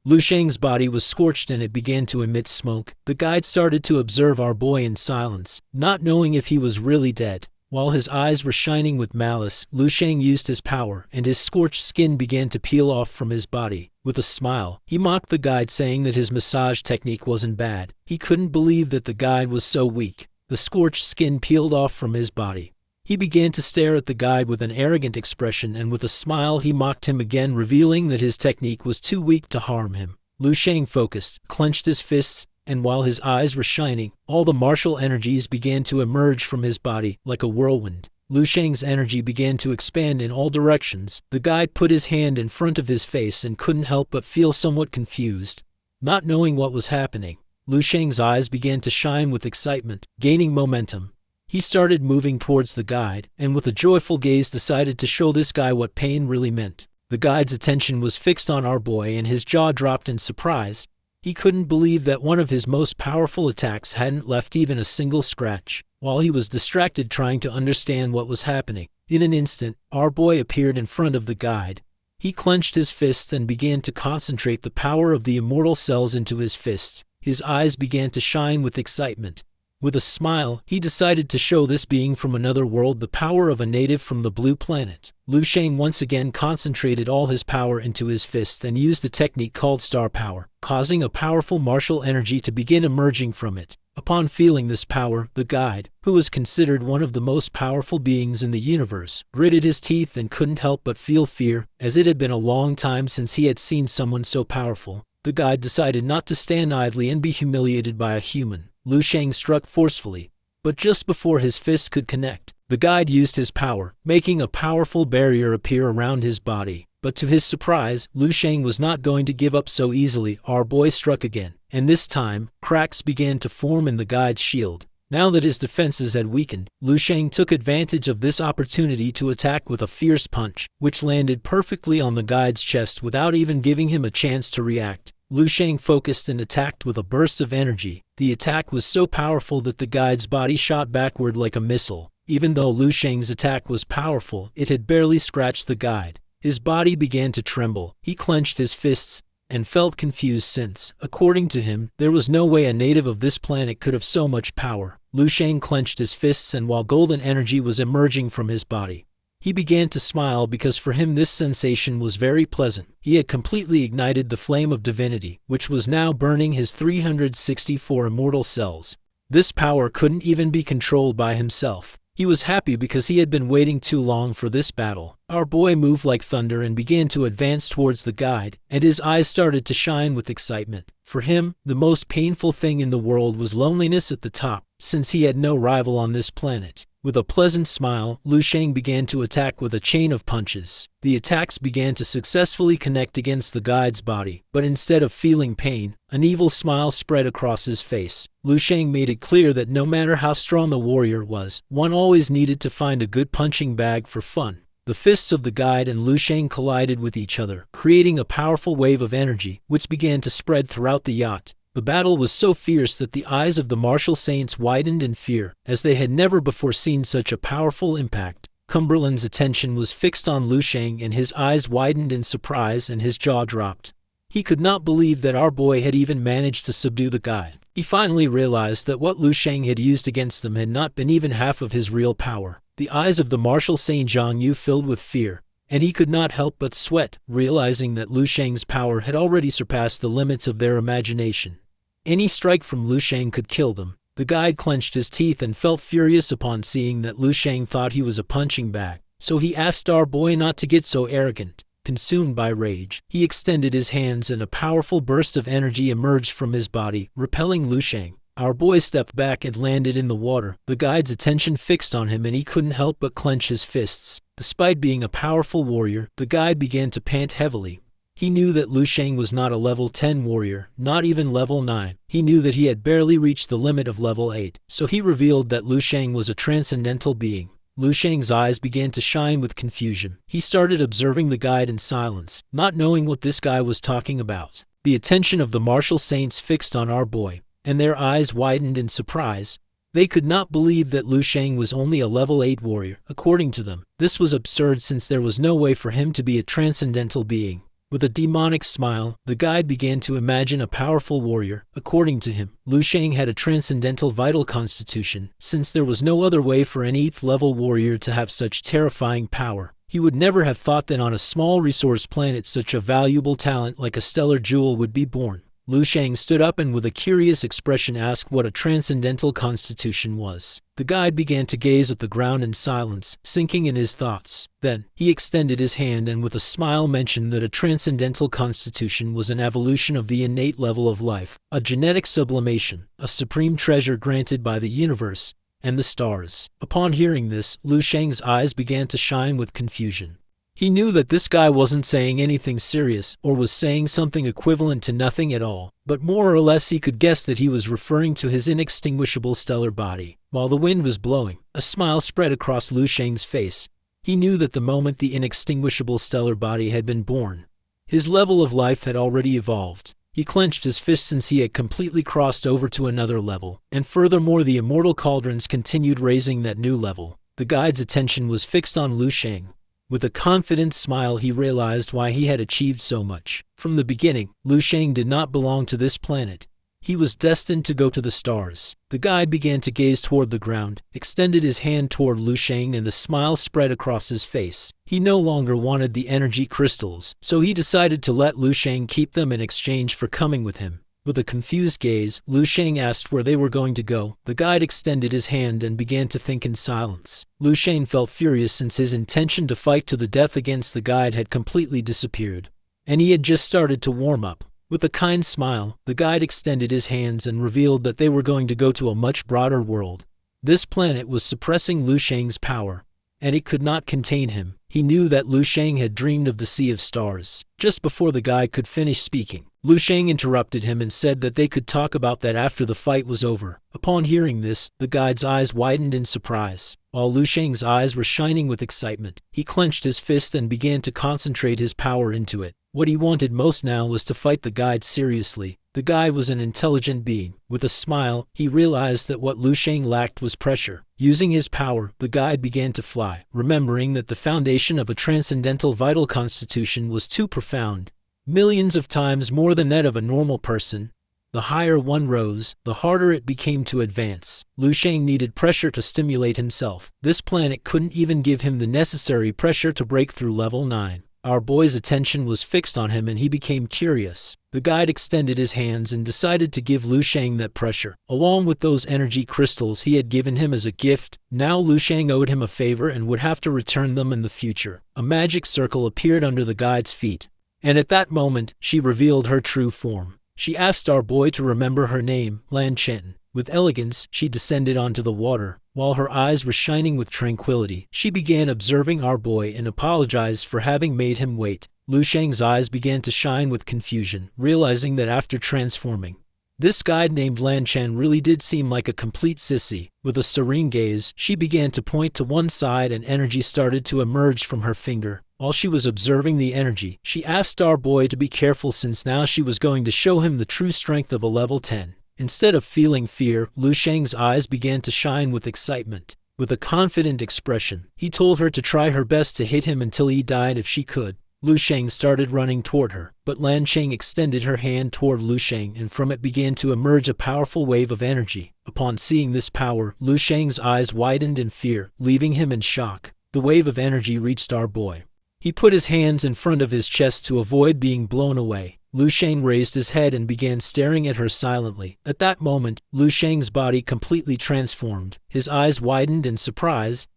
Lu Shang's body was scorched and it began to emit smoke. The guide started to observe our boy in silence, not knowing if he was really dead. While his eyes were shining with malice, Lu Shang used his power, and his scorched skin began to peel off from his body. With a smile, he mocked the guide, saying that his massage technique wasn't bad. He couldn't believe that the guide was so weak. The scorched skin peeled off from his body. He began to stare at the guide with an arrogant expression, and with a smile he mocked him again, revealing that his technique was too weak to harm him. Lu Shang focused, clenched his fists, and while his eyes were shining, all the martial energies began to emerge from his body like a whirlwind. Lu Shang's energy began to expand in all directions. The guide put his hand in front of his face and couldn't help but feel somewhat confused. Not knowing what was happening, Lu Shang's eyes began to shine with excitement, gaining momentum. He started moving towards the guide, and with a joyful gaze decided to show this guy what pain really meant. The guide's attention was fixed on our boy, and his jaw dropped in surprise. He couldn't believe that one of his most powerful attacks hadn't left even a single scratch. While he was distracted trying to understand what was happening, in an instant, our boy appeared in front of the guide. He clenched his fists and began to concentrate the power of the immortal cells into his fists. His eyes began to shine with excitement. With a smile, he decided to show this being from another world the power of a native from the blue planet. Lu Shang once again concentrated all his power into his fist and used a technique called star power, causing a powerful martial energy to begin emerging from it. Upon feeling this power, the guide, who was considered one of the most powerful beings in the universe, gritted his teeth and couldn't help but feel fear, as it had been a long time since he had seen someone so powerful. The guide decided not to stand idly and be humiliated by a human. Lu Shang struck forcefully, but just before his fists could connect, the guide used his power, making a powerful barrier appear around his body. But to his surprise, Lu Shang was not going to give up so easily. Our boy struck again, and this time, cracks began to form in the guide's shield. Now that his defenses had weakened, Lu Shang took advantage of this opportunity to attack with a fierce punch, which landed perfectly on the guide's chest without even giving him a chance to react. Lu Shang focused and attacked with a burst of energy. The attack was so powerful that the guide's body shot backward like a missile. Even though Lu Shang's attack was powerful, it had barely scratched the guide. His body began to tremble. He clenched his fists and felt confused since, according to him, there was no way a native of this planet could have so much power. Lu Shang clenched his fists, and while golden energy was emerging from his body, he began to smile because for him this sensation was very pleasant. He had completely ignited the flame of divinity, which was now burning his 364 immortal cells. This power couldn't even be controlled by himself. He was happy because he had been waiting too long for this battle. Our boy moved like thunder and began to advance towards the guide, and his eyes started to shine with excitement. For him, the most painful thing in the world was loneliness at the top, since he had no rival on this planet. With a pleasant smile, Lu Shang began to attack with a chain of punches. The attacks began to successfully connect against the guide's body, but instead of feeling pain, an evil smile spread across his face. Lu Shang made it clear that no matter how strong the warrior was, one always needed to find a good punching bag for fun. The fists of the guide and Lu Shang collided with each other, creating a powerful wave of energy, which began to spread throughout the yacht. The battle was so fierce that the eyes of the martial saints widened in fear, as they had never before seen such a powerful impact. Cumberland's attention was fixed on Lu Shang, and his eyes widened in surprise and his jaw dropped. He could not believe that our boy had even managed to subdue the guide. He finally realized that what Lu Shang had used against them had not been even half of his real power. The eyes of the martial saint Zhang Yu filled with fear, and he could not help but sweat, realizing that Lu Shang's power had already surpassed the limits of their imagination. Any strike from Lu Shang could kill them. The guide clenched his teeth and felt furious upon seeing that Lu Shang thought he was a punching bag, so he asked our boy not to get so arrogant. Consumed by rage, he extended his hands and a powerful burst of energy emerged from his body, repelling Lu Shang. Our boy stepped back and landed in the water. The guide's attention fixed on him and he couldn't help but clench his fists. Despite being a powerful warrior, the guide began to pant heavily. He knew that Lu Shang was not a level 10 warrior, not even level 9. He knew that he had barely reached the limit of level 8, so he revealed that Lu Shang was a transcendental being. Lu Shang's eyes began to shine with confusion. He started observing the guide in silence, not knowing what this guy was talking about. The attention of the martial saints fixed on our boy, and their eyes widened in surprise. They could not believe that Lu Shang was only a level 8 warrior. According to them, this was absurd since there was no way for him to be a transcendental being. With a demonic smile, the guide began to imagine a powerful warrior. According to him, Lu Shang had a transcendental vital constitution, since there was no other way for an 8th level warrior to have such terrifying power. He would never have thought that on a small resource planet such a valuable talent like a stellar jewel would be born. Lu Shang stood up and with a curious expression asked what a transcendental constitution was. The guide began to gaze at the ground in silence, sinking in his thoughts. Then, he extended his hand and with a smile mentioned that a transcendental constitution was an evolution of the innate level of life, a genetic sublimation, a supreme treasure granted by the universe and the stars. Upon hearing this, Lu Shang's eyes began to shine with confusion. He knew that this guy wasn't saying anything serious or was saying something equivalent to nothing at all, but more or less he could guess that he was referring to his inextinguishable stellar body. While the wind was blowing, a smile spread across Lu Shang's face. He knew that the moment the inextinguishable stellar body had been born, his level of life had already evolved. He clenched his fist since he had completely crossed over to another level, and furthermore the immortal cauldrons continued raising that new level. The guide's attention was fixed on Lu Shang. With a confident smile he realized why he had achieved so much. From the beginning, Lu Shang did not belong to this planet. He was destined to go to the stars. The guide began to gaze toward the ground, extended his hand toward Lu Shang and the smile spread across his face. He no longer wanted the energy crystals, so he decided to let Lu Shang keep them in exchange for coming with him. With a confused gaze, Lu Shang asked where they were going to go. The guide extended his hand and began to think in silence. Lu Shang felt furious since his intention to fight to the death against the guide had completely disappeared, and he had just started to warm up. With a kind smile, the guide extended his hands and revealed that they were going to go to a much broader world. This planet was suppressing Lu Shang's power, and it could not contain him. He knew that Lu Shang had dreamed of the Sea of Stars. Just before the guide could finish speaking, Lu Shang interrupted him and said that they could talk about that after the fight was over. Upon hearing this, the guide's eyes widened in surprise. While Lu Shang's eyes were shining with excitement, he clenched his fist and began to concentrate his power into it. What he wanted most now was to fight the guide seriously. The guide was an intelligent being. With a smile, he realized that what Lu Shang lacked was pressure. Using his power, the guide began to fly, remembering that the foundation of a transcendental vital constitution was too profound, millions of times more than that of a normal person. The higher one rose, the harder it became to advance. Lu Shang needed pressure to stimulate himself. This planet couldn't even give him the necessary pressure to break through level 9. Our boy's attention was fixed on him and he became curious. The guide extended his hands and decided to give Lu Shang that pressure, along with those energy crystals he had given him as a gift. Now Lu Shang owed him a favor and would have to return them in the future. A magic circle appeared under the guide's feet, and at that moment, she revealed her true form. She asked our boy to remember her name, Lan Chen. With elegance, she descended onto the water. While her eyes were shining with tranquility, she began observing our boy and apologized for having made him wait. Lu Shang's eyes began to shine with confusion, realizing that after transforming, this guide named Lan Chen really did seem like a complete sissy. With a serene gaze, she began to point to one side and energy started to emerge from her finger. While she was observing the energy, she asked our boy to be careful since now she was going to show him the true strength of a level 10. Instead of feeling fear, Lu Shang's eyes began to shine with excitement. With a confident expression, he told her to try her best to hit him until he died if she could. Lu Shang started running toward her, but Lan Chen extended her hand toward Lu Shang and from it began to emerge a powerful wave of energy. Upon seeing this power, Lu Shang's eyes widened in fear, leaving him in shock. The wave of energy reached our boy. He put his hands in front of his chest to avoid being blown away. Lu Shang raised his head and began staring at her silently. At that moment, Lu Shang's body completely transformed. His eyes widened in surprise.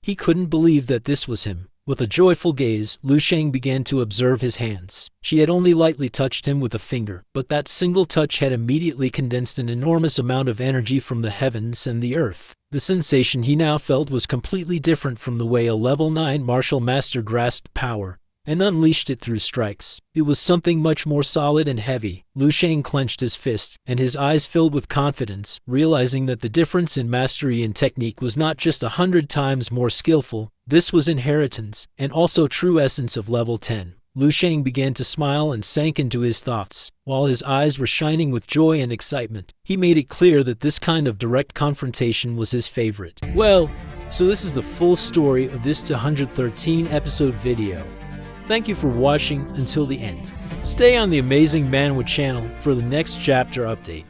He couldn't believe that this was him. With a joyful gaze, Lu Shang began to observe his hands. She had only lightly touched him with a finger, but that single touch had immediately condensed an enormous amount of energy from the heavens and the earth. The sensation he now felt was completely different from the way a level 9 martial master grasped power and unleashed it through strikes. It was something much more solid and heavy. Lu Shang clenched his fist, and his eyes filled with confidence, realizing that the difference in mastery and technique was not just 100 times more skillful. This was inheritance, and also true essence of level 10. Lu Shang began to smile and sank into his thoughts. While his eyes were shining with joy and excitement, he made it clear that this kind of direct confrontation was his favorite. Well, so this is the full story of this 213 episode video. Thank you for watching until the end. Stay on the Amazing Manhwa channel for the next chapter update.